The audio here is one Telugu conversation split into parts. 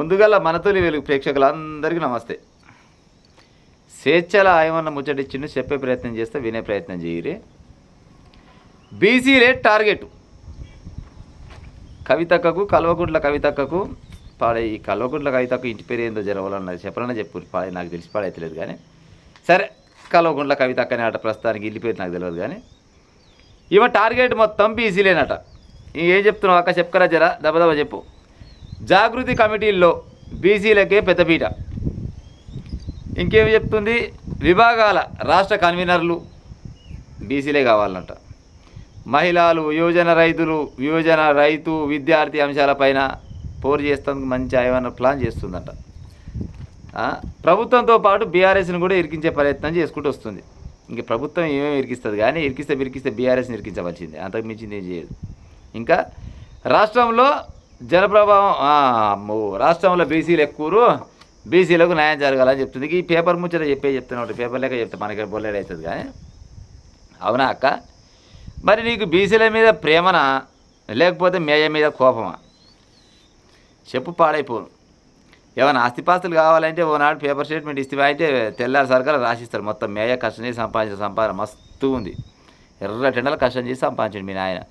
ముందుగల మనతోలి వెలుగు ప్రేక్షకులందరికీ నమస్తే. స్వేచ్ఛల ఆయమన్న ముచ్చటిచ్చిండు, చెప్పే ప్రయత్నం చేస్తే వినే ప్రయత్నం చేయరే. బీసీలే టార్గెట్. కవితక్కకు, కల్వకుంట్ల కవితక్కకు పాడే. ఈ కల్వకుంట్ల కవితకు ఇంటి పేరు ఏందో జరవాలన్నది చెప్పాలన్నా చెప్పు. పాడే నాకు తెలిసి పాడైతలేదు కానీ సరే, కల్వకుంట్ల కవితక్కనే అట. ప్రస్తుతానికి ఇల్లి పేరు నాకు తెలియదు కానీ ఈమె టార్గెట్ మొత్తం బీసీలేనట. ఏం చెప్తున్నావు అక్క, చెప్పుకరా జరా దెబ్బ చెప్పు. జాగృతి కమిటీల్లో బీసీలకే పెద్దపీట. ఇంకేమి చెప్తుంది, విభాగాల రాష్ట్ర కన్వీనర్లు బీసీలే కావాలంట. మహిళలు, యువజన రైతు విద్యార్థి అంశాలపైన పోరు చేస్తానికి మంచి ఏమైనా ప్లాన్ చేస్తుందంట. ప్రభుత్వంతో పాటు బీఆర్ఎస్ని కూడా ఇరికించే ప్రయత్నం చేసుకుంటూ వస్తుంది. ఇంక ప్రభుత్వం ఏమేమి ఇరికిస్తుంది కానీ ఇరికిస్తే బీఆర్ఎస్ని ఇరికించవలసిందే, అంతకు మించింది ఏం చేయదు. ఇంకా రాష్ట్రంలో రాష్ట్రంలో బీసీలు ఎక్కువ, బీసీలకు న్యాయం జరగాలని చెప్తుంది. ఈ పేపర్ ముచ్చట చెప్తున్నాడు. పేపర్ లెక్క చెప్తే మనకి బొల్లేడు అవుతుంది కానీ. అవునా అక్క, మరి నీకు బీసీల మీద ప్రేమనా లేకపోతే మేయ మీద కోపమా? చెప్పు, పాడైపోను. ఏమైనా ఆస్తిపాస్తులు కావాలంటే ఓనాడు పేపర్ స్టేట్మెంట్ ఇస్తే అయితే తెల్లారి సరికలు రాసిస్తారు. మొత్తం మేయ కష్టం చేసి సంపాదన మస్తు ఉంది. ఎర్ర టెండలు కష్టం చేసి సంపాదించండి మీ నాయన.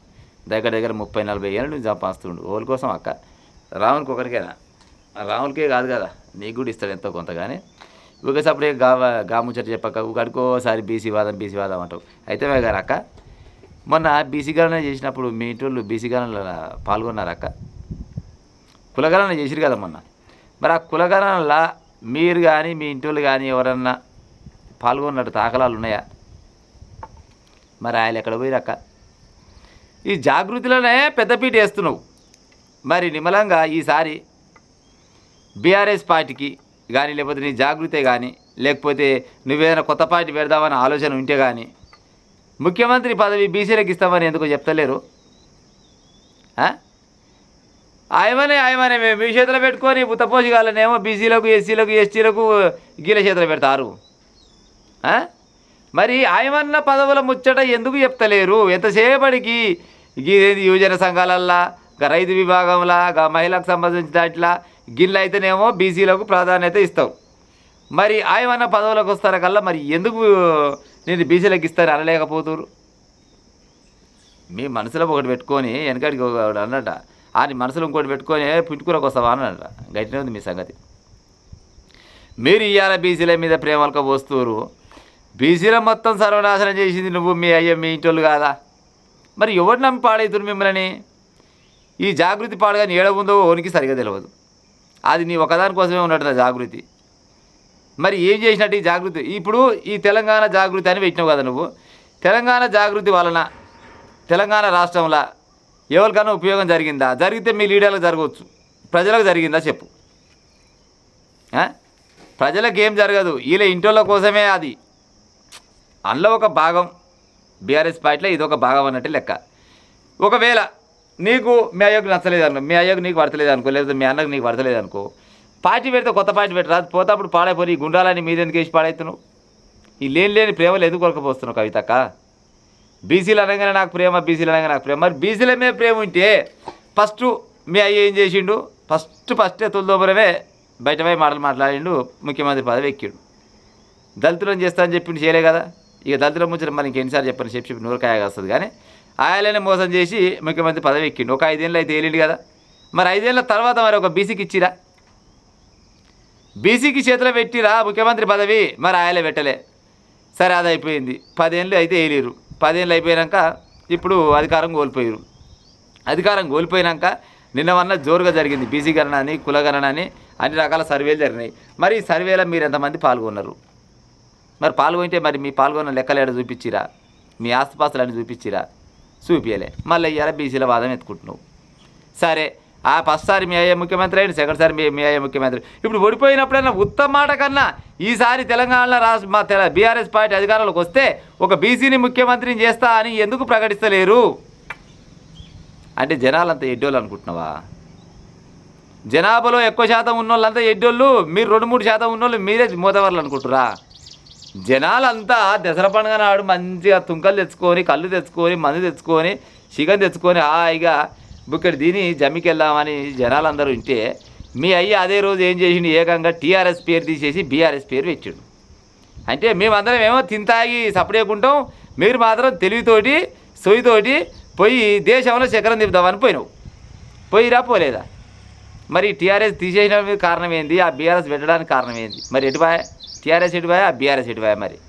దగ్గర 30-40 ఏళ్ళు నువ్వు సంపాదిస్తుండు. ఓళ్ళ కోసం అక్క, రామునికి ఒకరికేనా? రాములకే కాదు కదా, నీకు కూడా ఇస్తాడు ఎంతో కొంత. కానీ ఒకసారి గాముచ్చట చెప్పక గడుకోసారి బీసీ వాదం అంటావు. అయితే గారు అక్క, మొన్న బీసీ గణన చేసినప్పుడు మీ ఇంటి వాళ్ళు బీసీ గణనలో పాల్గొన్నారక్క? కులగణన చేసిరు కదా మొన్న. మరి ఆ కులగణనలో మీరు కానీ మీ ఇంటి వాళ్ళు కానీ ఎవరన్నా పాల్గొన్నట్టు దాఖలాలు ఉన్నాయా? మరి ఆయన ఎక్కడ పోయిరక్క? ఈ జాగృతిలోనే పెద్దపీట వేస్తున్నావు. మరి నిమ్మలంగా ఈసారి బీఆర్ఎస్ పార్టీకి కానీ లేకపోతే నీ జాగృతే కానీ లేకపోతే నువ్వేదైనా కొత్త పార్టీ పెడదామని ఆలోచన ఉంటే కానీ ముఖ్యమంత్రి పదవి బీసీలకు ఇస్తామని ఎందుకో చెప్తలేరు? ఆయమనే మేము మీ చేతిలో పెట్టుకొని ఉత్తపోషిగాలనేమో బీసీలకు, ఎస్సీలకు, ఎస్టీలకు గీల చేతిలో పెడతారు. మరి ఆయమన్న పదవుల ముచ్చట ఎందుకు చెప్తలేరు? ఎంతసేపటికి యువజన సంఘాలల్లా, రైతు విభాగంలా, మహిళలకు సంబంధించిన దాంట్లో గిన్నెలు అయితేనేమో బీసీలకు ప్రాధాన్యత ఇస్తావు. మరి ఆయమన్న పదవులకు వస్తారా కల్లా మరి ఎందుకు నేను బీసీలకు ఇస్తాను అనలేకపోతురు? మీ మనసులో ఒకటి పెట్టుకొని వెనకడికి అన్నట, అని మనసులో ఇంకోటి పెట్టుకొని పుట్టుకూరకు వస్తావా అన్నట. గట్టినే ఉంది మీ సంగతి. మీరు ఇవాళ బీసీల మీద ప్రేమలకు పోస్తున్నారు. బీసీల మొత్తం సర్వనాశనం చేసింది నువ్వు, మీ ఇంటి వాళ్ళు కాదా? మరి ఎవరు నమ్మి పాడవుతున్నారు మిమ్మల్ని? ఈ జాగృతి పాడగానే ఏడ ఉందో ఓనికి సరిగా తెలియదు. అది నీ ఒకదాని కోసమే ఉన్నట్టు జాగృతి. మరి ఏం చేసినట్టు ఈ జాగృతి? ఇప్పుడు ఈ తెలంగాణ జాగృతి అని పెట్టినావు కదా నువ్వు. తెలంగాణ జాగృతి వలన తెలంగాణ రాష్ట్రంలో ఎవరికైనా ఉపయోగం జరిగిందా? జరిగితే మీ లీడర్లకు జరగవచ్చు, ప్రజలకు జరిగిందా చెప్పు. ప్రజలకు ఏం జరగదు, వీళ్ళ ఇంటోళ్ళ కోసమే. అది అందులో ఒక భాగం. బీఆర్ఎస్ పార్టీలో ఇది ఒక భాగం అన్నట్టు లెక్క. ఒకవేళ నీకు మీ అయ్యకు నచ్చలేదు అనుకో, మీ అయ్యకు నీకు పడతలేదు అనుకో, లేకపోతే మీ అన్నకు నీకు పడతలేదు అనుకో, పార్టీ పెడితే కొత్త పార్టీ పెట్టరా? పోతాప్పుడు పాడైపోయి గుండాలని మీద ఎందుకు వేసి పాడవుతున్నావు? ఈ లేని ప్రేమలు ఎందుకు కొరకపోతున్నావు కవితక్క? బీసీలు అనగానే నాకు ప్రేమ, బీసీలు అనగానే నాకు ప్రేమ. మరి బీసీల మీద ప్రేమ ఉంటే ఫస్ట్ మీ అయ్య ఏం చేసిండు? ఫస్టే తొలిదోమరమే బయటపై మాట్లాడిండు, ముఖ్యమంత్రి పదవి ఎక్కిండు. దళితులను చేస్తా అని చెప్పిండు, చేయలే కదా. ఇక దళితుల ముచ్చట మరి ఇంకెన్నిసార్లు చెప్పి నూరకాయ వస్తుంది. కానీ ఆయననే మోసం చేసి ముఖ్యమంత్రి పదవి ఎక్కిండు. ఒక 5 ఏళ్ళు అయితే ఏలిండు కదా. మరి 5 ఏళ్ళ తర్వాత మరి ఒక బీసీకి ఇచ్చిరా? బీసీకి చేతిలో పెట్టిరా ముఖ్యమంత్రి పదవి? మరి ఆయలే పెట్టలే. సరే, అది అయిపోయింది. 10 ఏళ్ళు అయితే ఏలిరు. 10 ఏళ్ళు అయిపోయాక ఇప్పుడు అధికారం కోల్పోయారు. అధికారం కోల్పోయినాక నిన్నవన్న జోరుగా జరిగింది బీసీ గణన అని, కుల గణన అని, అన్ని రకాల సర్వేలు జరిగినాయి. మరి ఈ సర్వేలో మీరు ఎంతమంది పాల్గొన్నారు? మరి పాల్గొంటే మరి మీ పాల్గొన్న లెక్కలేడ చూపించిరా? మీ ఆస్తిపాస్తులన్నీ చూపించిరా? చూపించలే. మళ్ళీ ఇయ్యాల బీసీల వాదం ఎత్తుకుంటున్నావు. సరే, ఆ ఫస్ట్ సారి మీ అయ్యే ముఖ్యమంత్రి అయ్యింది, సెకండ్ సారి మీ అయ్యే ముఖ్యమంత్రి. ఇప్పుడు ఓడిపోయినప్పుడైనా ఉత్తమ మాట కన్నా ఈసారి తెలంగాణలో మా బీఆర్ఎస్ పార్టీ అధికారంలోకి వస్తే ఒక బీసీని ముఖ్యమంత్రిని చేస్తా అని ఎందుకు ప్రకటిస్తలేరు? అంటే జనాలంతా ఎడ్డోళ్ళు అనుకుంటున్నావా? జనాభాలో ఎక్కువ శాతం ఉన్నోళ్ళంతా ఎడ్డోళ్ళు, మీరు 2-3 శాతం ఉన్నోళ్ళు మీరే మోతవర్లు అనుకుంటురా? జనాలంతా దసరా పండుగ నాడు మంచిగా తుంకలు తెచ్చుకొని, కళ్ళు తెచ్చుకొని, మందు తెచ్చుకొని, చికెన్ తెచ్చుకొని హాయిగా బుక్కడి దీని జమ్మికి వెళ్దామని జనాలందరూ ఉంటే మీ అయ్య అదే రోజు ఏం చేసిండు, ఏకంగా టీఆర్ఎస్ పేరు తీసేసి బీఆర్ఎస్ పేరు పెట్టిండు. అంటే మేమందరం ఏమో తింతాగి సపడేకుంటాం, మీరు మాత్రం తెలివితోటి సొయ్యితోటి పోయి దేశంలో చక్రం తిప్పుదామని పోయినావు. పోయిరా పోలేదా? మరి టీఆర్ఎస్ తీసేసిన కారణం ఏంది, ఆ బీఆర్ఎస్ పెట్టడానికి కారణం ఏంది? మరి ఎటుబాయ టీఆర్ఎస్ ఎటుబాయ, ఆ బీఆర్ఎస్ ఎటుబాయ? మరి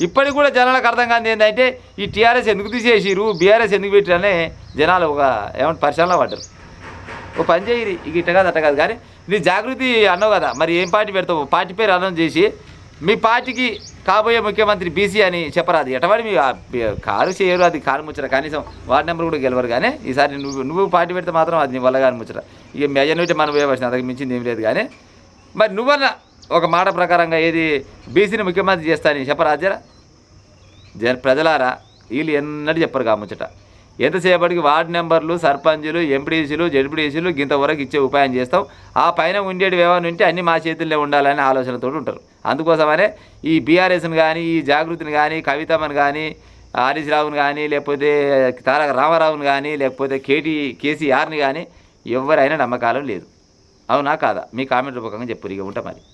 ఇప్పటికి కూడా జనాలకు అర్థం కాదు ఏంటంటే ఈ టీఆర్ఎస్ ఎందుకు తీసేసిరు, బీఆర్ఎస్ ఎందుకు పెట్టిరనే జనాలు ఒక ఏమంటే పరిశ్రమలో పడ్డారు. ఓ పని చేయరు, ఇక ఇట్ట కాదు అట్ట కాదు. కానీ నీ జాగృతి అన్నావు కదా, మరి ఏం పార్టీ పెడతావు? పార్టీ పేరు అనౌన్స్ చేసి మీ పార్టీకి కాబోయే ముఖ్యమంత్రి బీసీ అని చెప్పరాదు. ఎటవాడి మీ కారు చేయరు, అది కారు ముచ్చట. కనీసం వార్డు నెంబర్ కూడా గెలవరు. కానీ ఈసారి నువ్వు పార్టీ పెడితే మాత్రం అది నీ వల్ల కానీ ముచ్చట. ఇక మెజారిటీ మనం వేయవలసిన అంతకు మించింది ఏం లేదు. కానీ మరి నువ్వన్నా ఒక మాట ప్రకారంగా ఏది బీసీని ముఖ్యమంత్రి చేస్తానని చెప్పరాజరా? ప్రజలారా వీళ్ళు ఎన్నడూ చెప్పరు కా ముచ్చట. ఎంతసేపటికి వార్డు నెంబర్లు, సర్పంచులు, ఎంపీడీసీలు, జడ్పీడీసీలు ఇంతవరకు ఇచ్చే ఉపాయం చేస్తాం. ఆ పైన ఉండేవి ఏమైనా ఉంటే అన్నీ మా చేతుల్లో ఉండాలనే ఆలోచనతో ఉంటారు. అందుకోసమనే ఈ బీఆర్ఎస్ని కానీ, ఈ జాగృతిని కానీ, కవితమ్మని కానీ, హరీష్ రావుని కానీ, లేకపోతే తారక రామారావుని కానీ, లేకపోతే కేసీఆర్ని కానీ ఎవరైనా నమ్మకాలం లేదు. అవునా కాదా? మీ కామెంట్ రూపకంగా చెప్పు. ఇక ఉంటా మరి.